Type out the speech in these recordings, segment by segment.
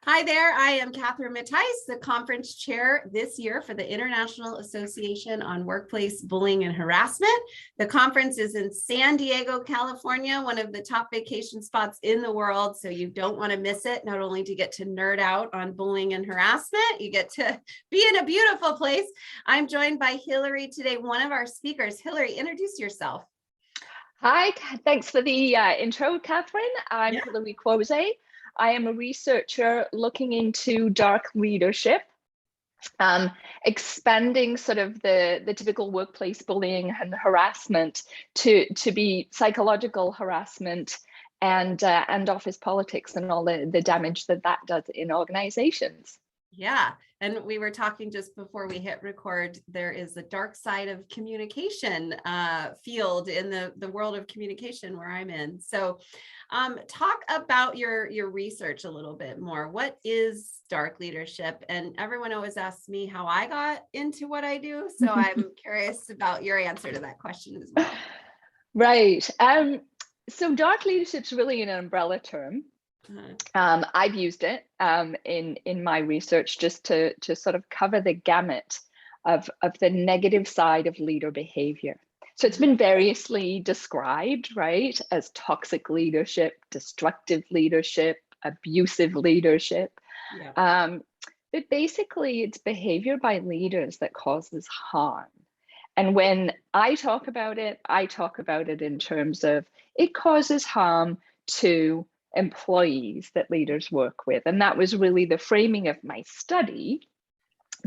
Hi there, I am Catherine Mattice, the conference chair this year for the International Association on Workplace Bullying and Harassment. The conference is in San Diego, California, one of the top vacation spots in the world, so you don't want to miss it. Not only do you get to nerd out on bullying and harassment, you get to be in a beautiful place. I'm joined by Hilary today, one of our speakers. Hilary, introduce yourself. Hi, thanks for the intro, Catherine. I'm Hilary Quosai. I am a researcher looking into dark leadership, expanding sort of the typical workplace bullying and harassment to be psychological harassment and office politics and all the damage that does in organizations. Yeah, and we were talking just before we hit record, there is the dark side of communication field in the world of communication where I'm in. So talk about your research a little bit more. What is dark leadership? And everyone always asks me how I got into what I do. So I'm curious about your answer to that question as well. Right. So dark leadership is really an umbrella term. I've used it in my research just to sort of cover the gamut of the negative side of leader behavior. So it's been variously described, right, as toxic leadership, destructive leadership, abusive leadership. Yeah. But basically, it's behavior by leaders that causes harm. And when I talk about it in terms of it causes harm to employees that leaders work with. And that was really the framing of my study,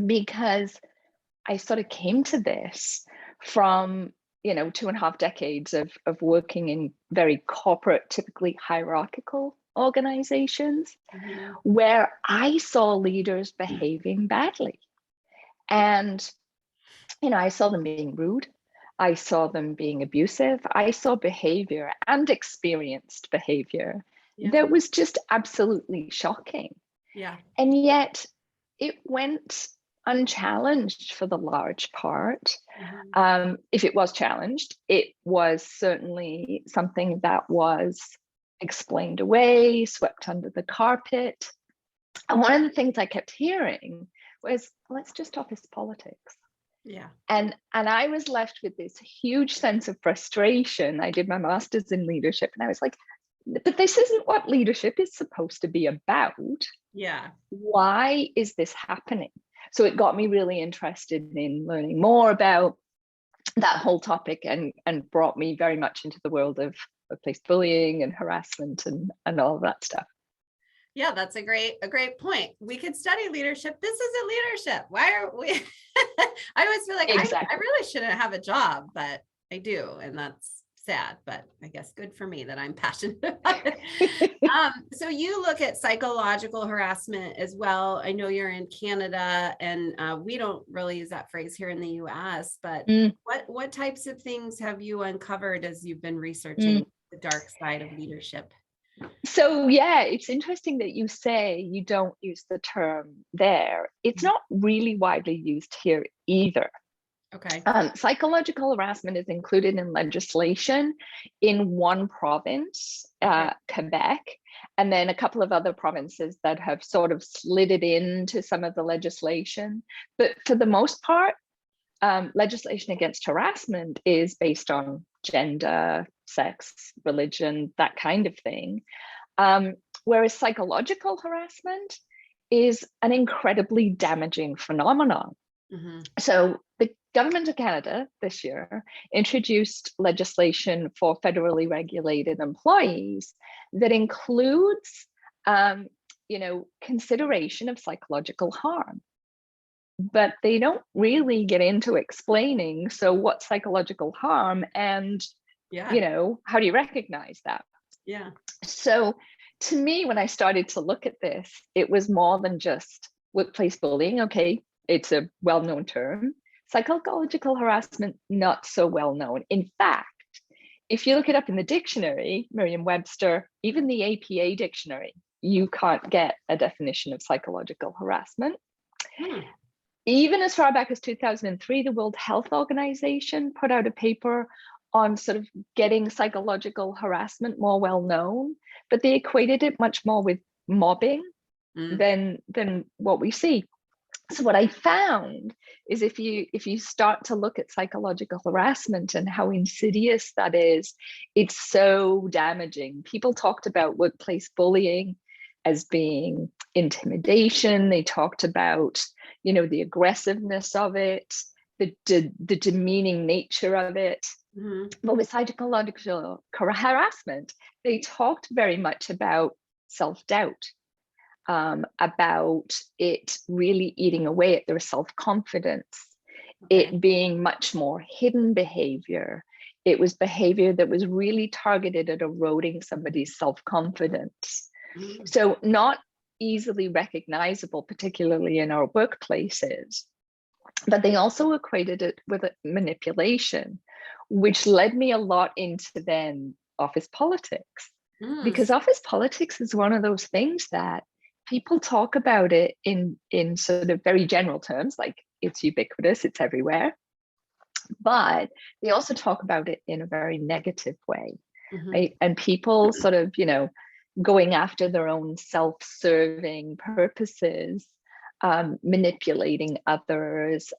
because I sort of came to this from 2.5 decades of working in very corporate, typically hierarchical organizations, where I saw leaders behaving badly. And I saw them being rude, I saw them being abusive, I saw behavior and experienced behavior that was just absolutely shocking. Yeah. And yet it went unchallenged for the large part. If it was challenged, it was certainly something that was explained away, swept under the carpet. And one of the things I kept hearing was, let's just office politics. Yeah. And I was left with this huge sense of frustration. I did my master's in leadership, and I was like, but this isn't what leadership is supposed to be about. Yeah. Why is this happening? So it got me really interested in learning more about that whole topic and brought me very much into the world of workplace bullying and harassment and all of that stuff. Yeah, that's a great point. We could study leadership. This isn't leadership. Why are we? I always feel like I really shouldn't have a job, but I do. And that's sad, but I guess good for me that I'm passionate about it. So you look at psychological harassment as well. I know you're in Canada, and we don't really use that phrase here in the US, but what types of things have you uncovered as you've been researching the dark side of leadership? So yeah, it's interesting that you say you don't use the term there. It's not really widely used here either. Okay. Psychological harassment is included in legislation in one province, Quebec, and then a couple of other provinces that have sort of slid it into some of the legislation. But for the most part, legislation against harassment is based on gender, sex, religion, that kind of thing. Whereas psychological harassment is an incredibly damaging phenomenon. So the government of Canada this year introduced legislation for federally regulated employees that includes, consideration of psychological harm. But they don't really get into explaining, so what's psychological harm and, how do you recognize that? Yeah. So to me, when I started to look at this, it was more than just workplace bullying. Okay, it's a well-known term. Psychological harassment, not so well known. In fact, if you look it up in the dictionary, Merriam-Webster, even the APA dictionary, you can't get a definition of psychological harassment. Even as far back as 2003, the World Health Organization put out a paper on sort of getting psychological harassment more well known, but they equated it much more with mobbing than what we see. So what I found is if you start to look at psychological harassment and how insidious that is, it's so damaging. People talked about workplace bullying as being intimidation. They talked about, the aggressiveness of it, the demeaning nature of it. But with psychological harassment, they talked very much about self-doubt, about it really eating away at their self-confidence, it being much more hidden behavior. It was behavior that was really targeted at eroding somebody's self-confidence. So not easily recognizable, particularly in our workplaces. But they also equated it with manipulation, which led me a lot into then office politics. Because office politics is one of those things that people talk about it in sort of very general terms, like it's ubiquitous, it's everywhere. But they also talk about it in a very negative way, right? And people sort of, going after their own self-serving purposes, manipulating others,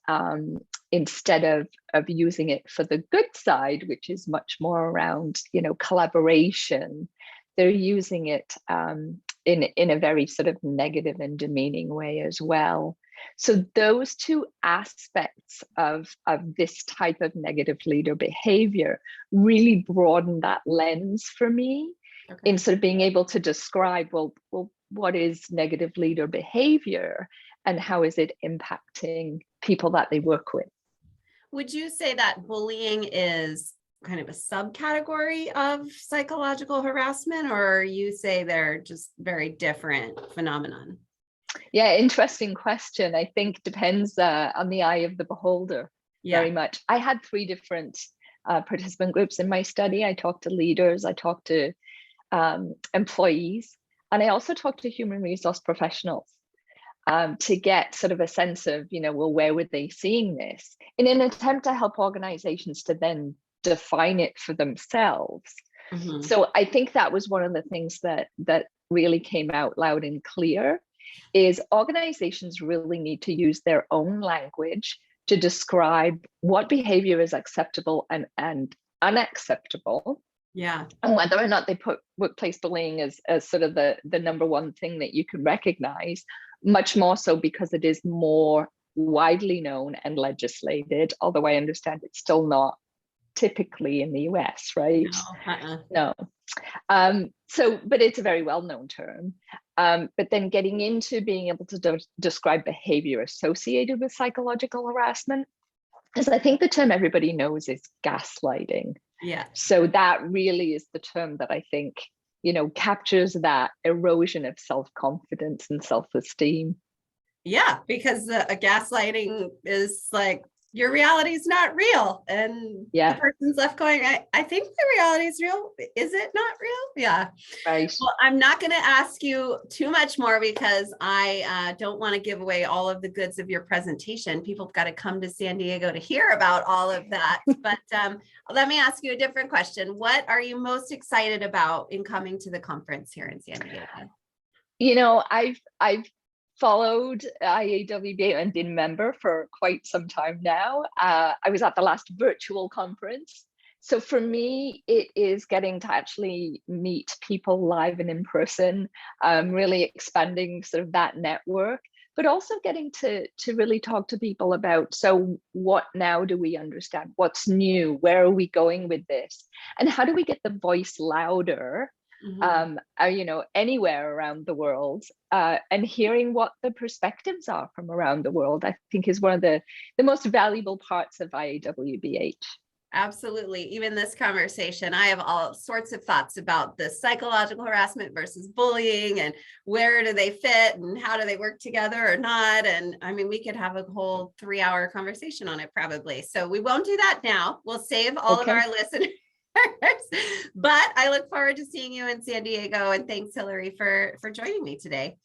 instead of using it for the good side, which is much more around, collaboration. They're using it in a very sort of negative and demeaning way as well. So those two aspects of this type of negative leader behavior really broaden that lens for me in sort of being able to describe, well, what is negative leader behavior and how is it impacting people that they work with? Would you say that bullying is kind of a subcategory of psychological harassment, or you say they're just very different phenomenon? Yeah, interesting question. I think depends on the eye of the beholder very much. I had 3 different participant groups in my study. I talked to leaders, I talked to employees, and I also talked to human resource professionals to get sort of a sense of, well, where were they seeing this? In an attempt to help organizations to then define it for themselves. So I think that was one of the things that really came out loud and clear, is organizations really need to use their own language to describe what behavior is acceptable and unacceptable. And whether or not they put workplace bullying as sort of the number one thing that you can recognize, much more so because it is more widely known and legislated, although I understand it's still not typically in the US, right? No. So, but it's a very well-known term. But then getting into being able to describe behavior associated with psychological harassment, because I think the term everybody knows is gaslighting. So that really is the term that I think, captures that erosion of self-confidence and self-esteem. Because a gaslighting is like, your reality is not real. And the person's left going, I think the reality is real. Is it not real? Right. Well, I'm not going to ask you too much more because I don't want to give away all of the goods of your presentation. People have got to come to San Diego to hear about all of that. But let me ask you a different question. What are you most excited about in coming to the conference here in San Diego? I've followed IAWBH and been a member for quite some time now. I was at the last virtual conference. So for me, it is getting to actually meet people live and in person, really expanding sort of that network, but also getting to really talk to people about, so what now do we understand? What's new? Where are we going with this? And how do we get the voice louder? Anywhere around the world, and hearing what the perspectives are from around the world, I think is one of the most valuable parts of IAWBH. Absolutely. Even this conversation, I have all sorts of thoughts about the psychological harassment versus bullying and where do they fit and how do they work together or not. And I mean, we could have a whole 3-hour conversation on it probably. So we won't do that now. We'll save all of our listeners. But I look forward to seeing you in San Diego, and thanks, Hilary, for joining me today.